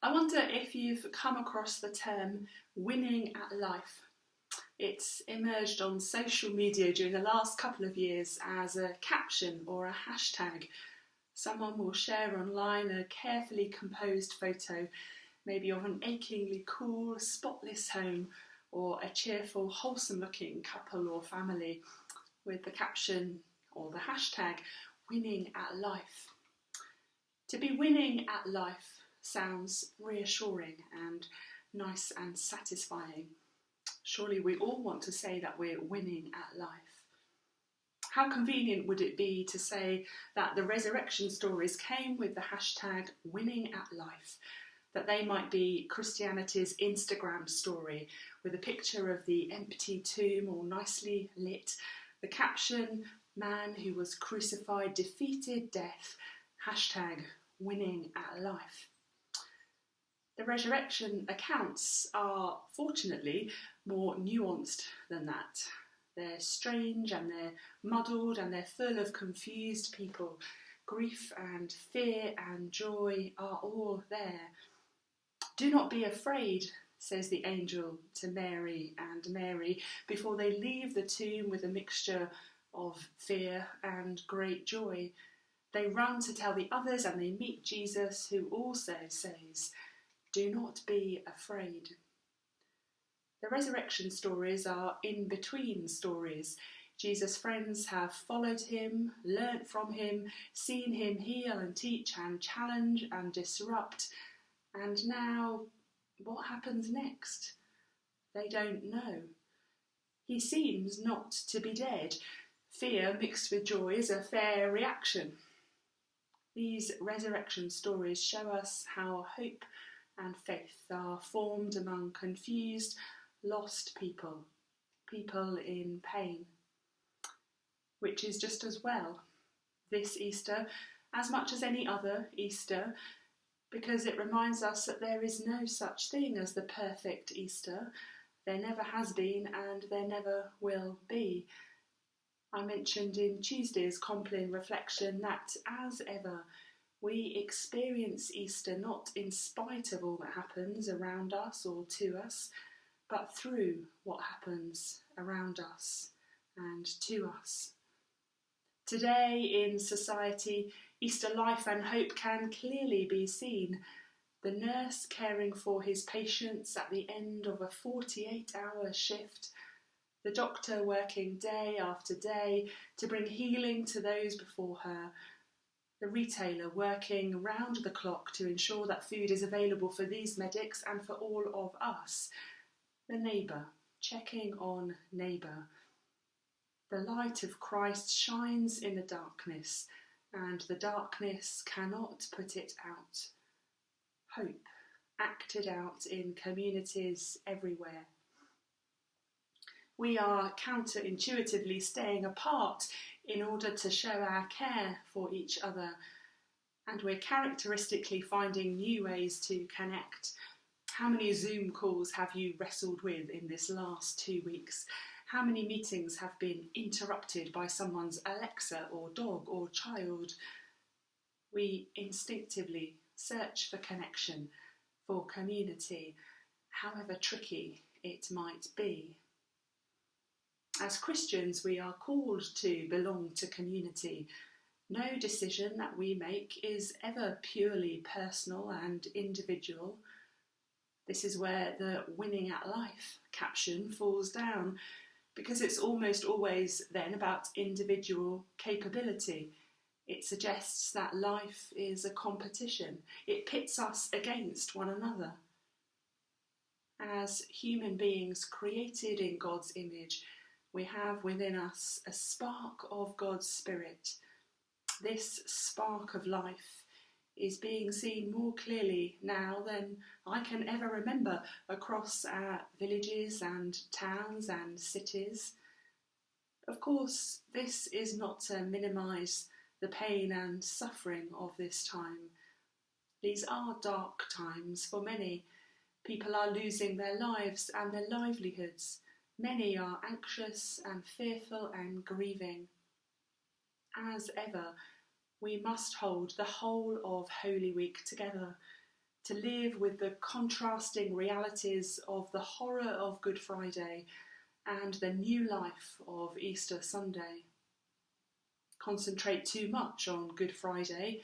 I wonder if you've come across the term winning at life. It's emerged on social media during the last couple of years as a caption or a hashtag. Someone will share online a carefully composed photo, maybe of an achingly cool, spotless home or a cheerful, wholesome-looking couple or family with the caption or the hashtag winning at life. To be winning at life sounds reassuring and nice and satisfying. Surely we all want to say that we're winning at life. How convenient would it be to say that the resurrection stories came with the hashtag winning at life, that they might be Christianity's Instagram story with a picture of the empty tomb all nicely lit, the caption, man who was crucified defeated death, hashtag winning at life. The resurrection accounts are, fortunately, more nuanced than that. They're strange and they're muddled and they're full of confused people. Grief and fear and joy are all there. Do not be afraid, says the angel to Mary and Mary, before they leave the tomb with a mixture of fear and great joy. They run to tell the others and they meet Jesus, who also says, do not be afraid. The resurrection stories are in-between stories. Jesus' friends have followed him, learnt from him, seen him heal and teach and challenge and disrupt. And now, what happens next? They don't know. He seems not to be dead. Fear mixed with joy is a fair reaction. These resurrection stories show us how hope and faith are formed among confused, lost people, people in pain, which is just as well this Easter, as much as any other Easter, because it reminds us that there is no such thing as the perfect Easter. There never has been and there never will be. I mentioned in Tuesday's Compline reflection that, as ever, we experience Easter not in spite of all that happens around us or to us, but through what happens around us and to us. Today in society, Easter life and hope can clearly be seen. The nurse caring for his patients at the end of a 48-hour shift, the doctor working day after day to bring healing to those before her, the retailer working round the clock to ensure that food is available for these medics and for all of us, the neighbour checking on neighbour. The light of Christ shines in the darkness, and the darkness cannot put it out. Hope acted out in communities everywhere. We are counterintuitively staying apart in order to show our care for each other, and we're characteristically finding new ways to connect. How many Zoom calls have you wrestled with in this last 2 weeks? How many meetings have been interrupted by someone's Alexa or dog or child? We instinctively search for connection, for community, however tricky it might be. As Christians, we are called to belong to community. No decision that we make is ever purely personal and individual. This is where the winning at life caption falls down, because it's almost always then about individual capability. It suggests that life is a competition. It pits us against one another. As human beings created in God's image, we have within us a spark of God's Spirit. This spark of life is being seen more clearly now than I can ever remember across our villages and towns and cities. Of course, this is not to minimise the pain and suffering of this time. These are dark times for many. People are losing their lives and their livelihoods. Many are anxious and fearful and grieving. As ever, we must hold the whole of Holy Week together. to live with the contrasting realities of the horror of Good Friday and the new life of Easter Sunday. Concentrate too much on Good Friday,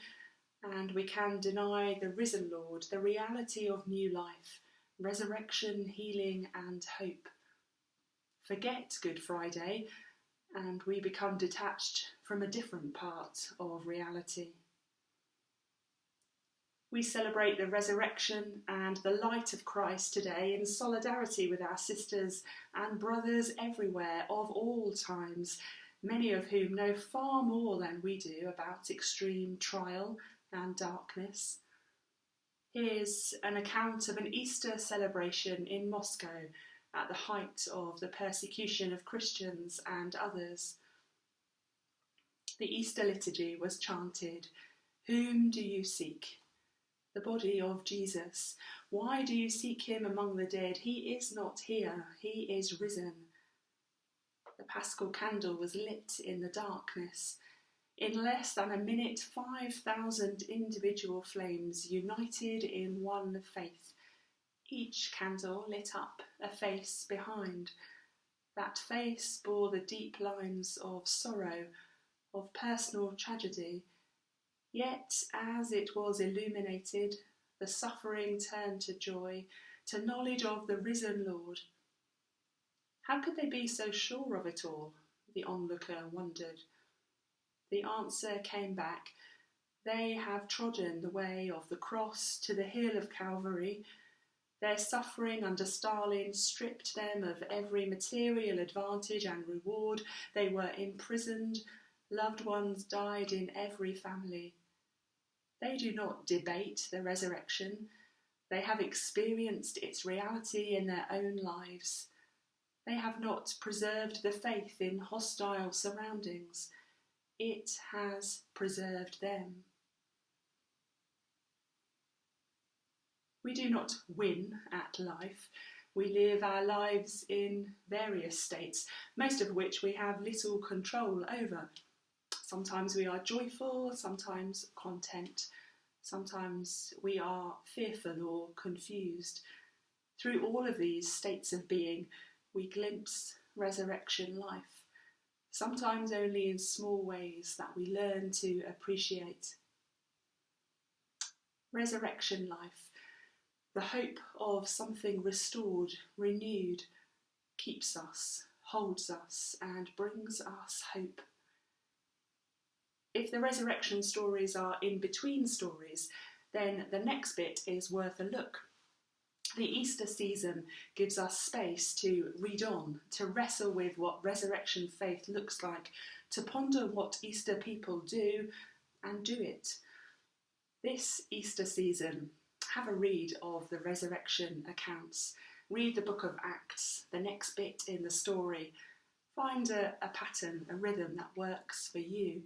and we can deny the risen Lord, the reality of new life, resurrection, healing, and hope. Forget Good Friday, and we become detached from a different part of reality. We celebrate the resurrection and the light of Christ today in solidarity with our sisters and brothers everywhere of all times, many of whom know far more than we do about extreme trial and darkness. Here's an account of an Easter celebration in Moscow at the height of the persecution of Christians and others. The Easter liturgy was chanted, "Whom do you seek? The body of Jesus. Why do you seek him among the dead? He is not here, he is risen." The Paschal candle was lit in the darkness. In less than a minute, 5,000 individual flames united in one faith. Each candle lit up a face behind. That face bore the deep lines of sorrow, of personal tragedy. Yet, as it was illuminated, the suffering turned to joy, to knowledge of the risen Lord. How could they be so sure of it all? The onlooker wondered. The answer came back. They have trodden the way of the cross to the hill of Calvary. Their suffering under Stalin stripped them of every material advantage and reward. They were imprisoned. Loved ones died in every family. They do not debate the resurrection. They have experienced its reality in their own lives. They have not preserved the faith in hostile surroundings. It has preserved them. We do not win at life. We live our lives in various states, most of which we have little control over. Sometimes we are joyful, sometimes content. Sometimes we are fearful or confused. Through all of these states of being, we glimpse resurrection life, sometimes only in small ways that we learn to appreciate. Resurrection life, the hope of something restored, renewed, keeps us, holds us, and brings us hope. If the resurrection stories are in-between stories, then the next bit is worth a look. The Easter season gives us space to read on, to wrestle with what resurrection faith looks like, to ponder what Easter people do and do it. This Easter season, have a read of the resurrection accounts. Read the book of Acts, the next bit in the story. Find a pattern, a rhythm that works for you.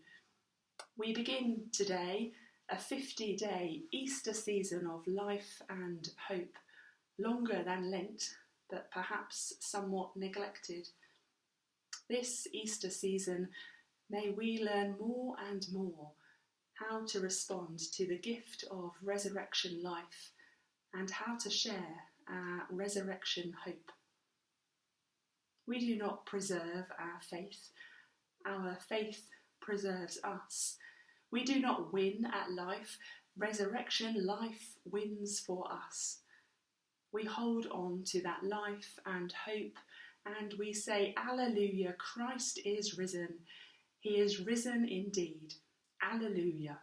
We begin today a 50-day Easter season of life and hope, longer than Lent, but perhaps somewhat neglected. This Easter season, may we learn more and more how to respond to the gift of resurrection life and how to share our resurrection hope. We do not preserve our faith preserves us. We do not win at life, resurrection life wins for us. We hold on to that life and hope, and we say, Alleluia, Christ is risen. He is risen indeed. Alleluia.